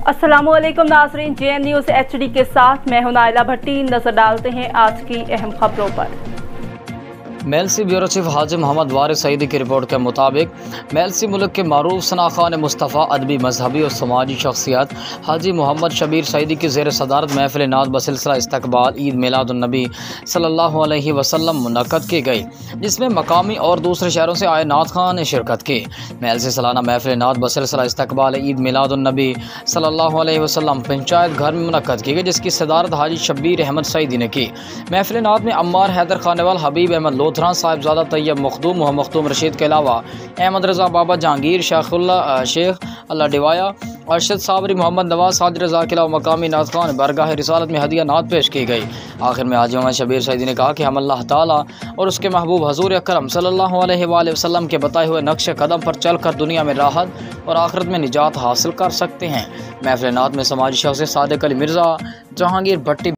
अस्सलामुअलैकुम नाज़रीन, JN news HD के साथ मैं हूं नाइला भट्टी। नजर डालते हैं आज की अहम खबरों पर। मेलसी ब्यूरो चीफ हाजी मोहम्मद वारिस सईदी की रिपोर्ट के मुताबिक मेलसी मुल्क के मारूफ सनाखान मुस्तफ़ा अदबी मजहबी और समाजी शख्सियत हाजी मोहम्मद शबीर सईदी की ज़ेर सदारत महफिल नात बसिलसिला इस्तकबाल ईद मिलादुन्नबी सल्लल्लाहु अलैहि वसल्लम मुनक़्क़द की गई, जिसमें मकामी और दूसरे शहरों से आए नात खान ने शिरकत की। मेलसी सालाना महफिल नात बसिलसिला इस्तकबाल ईद मिलादुन्नबी सल्लल्लाहु अलैहि वसल्लम पंचायत घर में मुनक़्क़द की गई, जिसकी सदारत हाजी शबीर अहमद सईदी ने की। महफिल नात में अम्मार हैदर खानेवाल, हबीब अहमद लोथरा, साहिबजादा तैयब मखदूम, मोहम्मद मखदूम रशीद के अलावा अहमद रज़ा, बाबा जहांगीर, शेख अल्लाह डिवाया, अरशद साबरी, मोहम्मद नवाज, साजिद रज़ा के अलावा मकामी नात खान बरगाह रिसालत में हदिया नात पेश की गई। आखिर में हाजी मोहम्मद शबीर सईदी ने कहा कि हम अल्लाह ताला और उसके महबूब हजूर अकरम सल्लल्लाहु अलैहि वसल्लम के बताए हुए नक्श कदम पर चल कर दुनिया में राहत और आखिरत में निजात हासिल कर सकते हैं। महफिल नात में समाजी शख्स सादिक अली मिर्ज़ा, जहांगीर भट्टी